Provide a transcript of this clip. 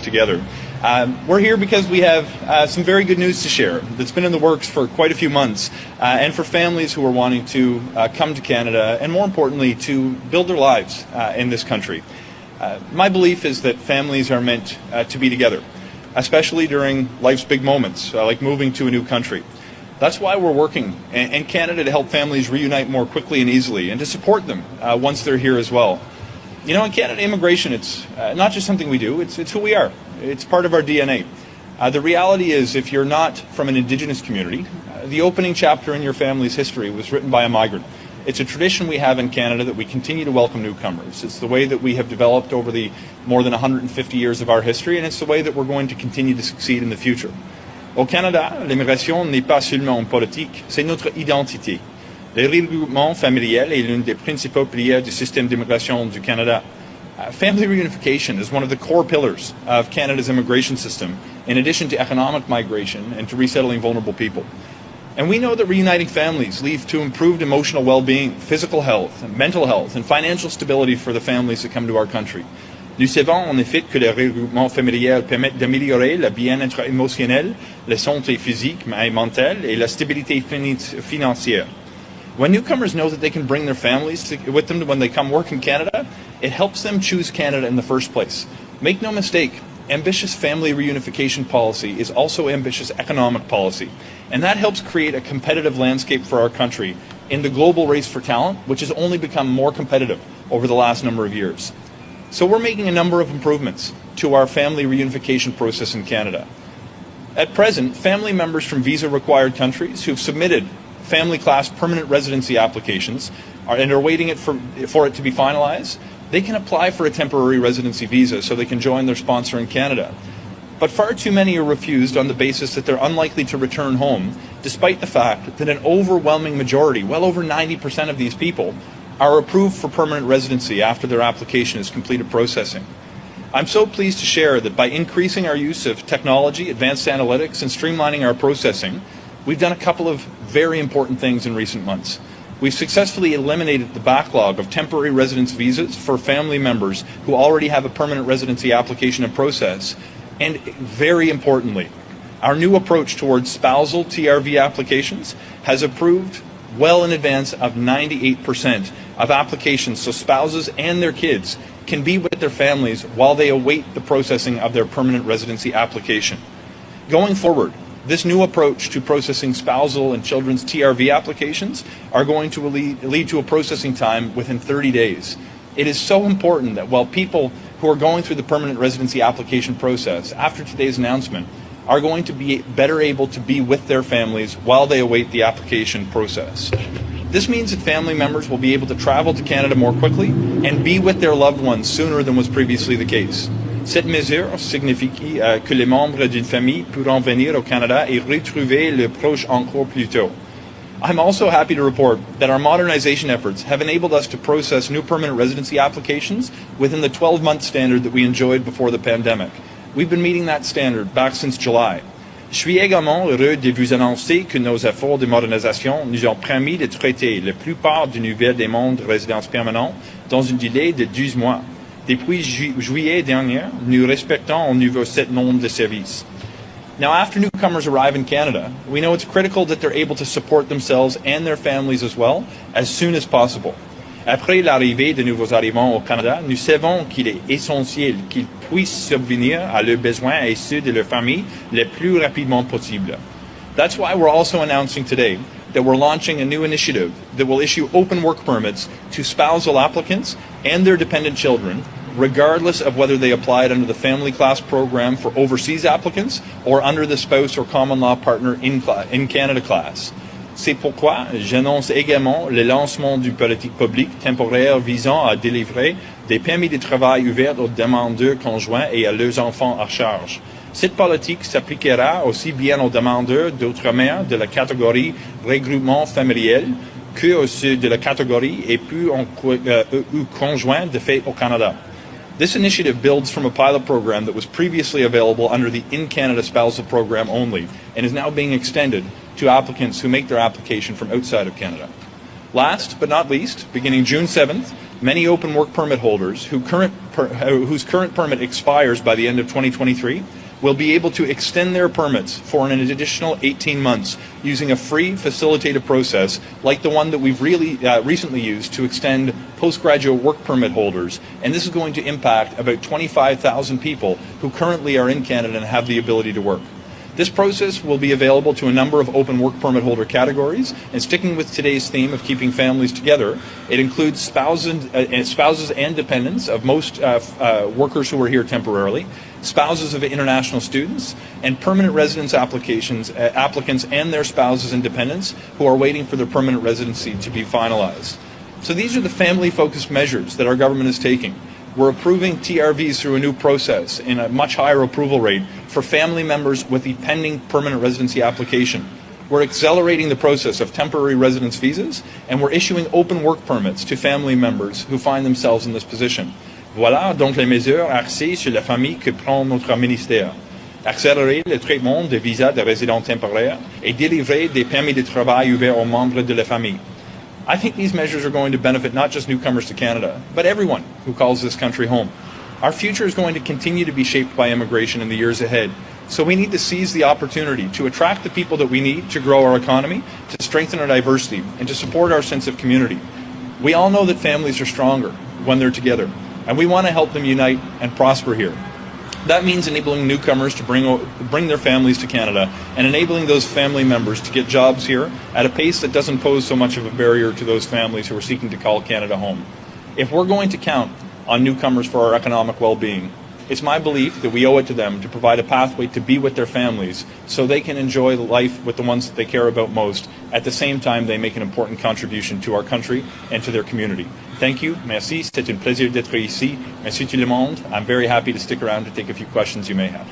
States together. We're here because we have some very good news to share that's been in the works for quite a few months, and for families who are wanting to come to Canada and, more importantly, to build their lives in this country. My belief is that families are meant to be together, especially during life's big moments, like moving to a new country. That's why we're working in Canada to help families reunite more quickly and easily, and to support them once they're here as well. You know, in Canada, immigration, it's not just something we do, it's who we are. It's part of our DNA. The reality is, if you're not from an Indigenous community, the opening chapter in your family's history was written by a migrant. It's a tradition we have in Canada that we continue to welcome newcomers. It's the way that we have developed over the more than 150 years of our history, and it's the way that we're going to continue to succeed in the future. Au Canada, l'immigration n'est pas seulement politique, c'est notre identité. Le regroupement familial est l'une des principaux piliers du système d'immigration du Canada. Family reunification is one of the core pillars of Canada's immigration system, in addition to economic migration and to resettling vulnerable people. And we know that reuniting families leads to improved emotional well-being, physical health, mental health, and financial stability for the families that come to our country. Nous savons en effet que le regroupement familial permet d'améliorer le bien-être émotionnel, la santé physique et mentale, et la stabilité financière. When newcomers know that they can bring their families with them when they come work in Canada, it helps them choose Canada in the first place. Make no mistake, ambitious family reunification policy is also ambitious economic policy, and that helps create a competitive landscape for our country in the global race for talent, which has only become more competitive over the last number of years. So we're making a number of improvements to our family reunification process in Canada. At present, family members from visa-required countries who've submitted family class permanent residency applications and are waiting for it to be finalized, they can apply for a temporary residency visa so they can join their sponsor in Canada. But far too many are refused on the basis that they're unlikely to return home, despite the fact that an overwhelming majority, well over 90% of these people, are approved for permanent residency after their application is completed processing. I'm so pleased to share that by increasing our use of technology, advanced analytics, and streamlining our processing, we've done a couple of very important things in recent months. We've successfully eliminated the backlog of temporary residence visas for family members who already have a permanent residency application in process. And very importantly, our new approach towards spousal TRV applications has approved well in advance of 98% of applications, so spouses and their kids can be with their families while they await the processing of their permanent residency application. Going forward, this new approach to processing spousal and children's TRV applications are going to lead to a processing time within 30 days. It is so important that while people who are going through the permanent residency application process after today's announcement are going to be better able to be with their families while they await the application process. This means that family members will be able to travel to Canada more quickly and be with their loved ones sooner than was previously the case. Cette mesure signifie que les membres d'une famille pourront venir au Canada et retrouver le proche encore plus tôt. I'm also happy to report that our modernization efforts have enabled us to process new permanent residency applications within the 12-month standard that we enjoyed before the pandemic. We've been meeting that standard back since July. Je suis également heureux de vous annoncer que nos efforts de modernisation nous ont permis de traiter la plupart des nouvelles demandes de résidence permanente dans un délai de 12 mois. Depuis juillet dernier, nous respectons au niveau cet nombre de services. Now, after newcomers arrive in Canada, we know it's critical that they're able to support themselves and their families as well as soon as possible. Après l'arrivée de nouveaux arrivants au Canada, nous savons qu'il est essentiel qu'ils puissent subvenir à leurs besoins et ceux de leur famille le plus rapidement possible. That's why we're also announcing today that we're launching a new initiative that will issue open work permits to spousal applicants and their dependent children, regardless of whether they applied under the family class program for overseas applicants or under the spouse or common law partner in Canada class. C'est pourquoi j'annonce également le lancement d'une politique publique temporaire visant à délivrer des permis de travail ouverts aux demandeurs conjoints et à leurs enfants à charge. Cette politique s'appliquera aussi bien aux demandeurs d'outre-mer de la catégorie regroupement familial que ceux de la catégorie époux ou conjoint de fait au Canada. This initiative builds from a pilot program that was previously available under the In-Canada Spousal Program only and is now being extended to applicants who make their application from outside of Canada. Last but not least, beginning June 7th, Many open work permit holders whose current permit expires by the end of 2023 will be able to extend their permits for an additional 18 months using a free facilitated process like the one that we've recently used to extend postgraduate work permit holders. And this is going to impact about 25,000 people who currently are in Canada and have the ability to work. This process will be available to a number of open work permit holder categories, and sticking with today's theme of keeping families together, it includes spouses and dependents of most workers who are here temporarily, spouses of international students, and permanent residence applicants and their spouses and dependents who are waiting for their permanent residency to be finalized. So these are the family-focused measures that our government is taking. We're approving TRVs through a new process in a much higher approval rate for family members with a pending permanent residency application. We're accelerating the process of temporary residence visas, and we're issuing open work permits to family members who find themselves in this position. Voilà donc les mesures axées sur la famille que prend notre ministère. Accélérer le traitement des visas de résidents temporaires et délivrer des permis de travail ouverts aux membres de la famille. I think these measures are going to benefit not just newcomers to Canada, but everyone who calls this country home. Our future is going to continue to be shaped by immigration in the years ahead, so we need to seize the opportunity to attract the people that we need to grow our economy, to strengthen our diversity, and to support our sense of community. We all know that families are stronger when they're together, and we want to help them unite and prosper here. That means enabling newcomers to bring their families to Canada and enabling those family members to get jobs here at a pace that doesn't pose so much of a barrier to those families who are seeking to call Canada home. If we're going to count on newcomers for our economic well-being, it's my belief that we owe it to them to provide a pathway to be with their families so they can enjoy life with the ones that they care about most. At the same time, they make an important contribution to our country and to their community. Thank you. Merci. C'est un plaisir d'être ici. Merci tout le monde. I'm very happy to stick around to take a few questions you may have.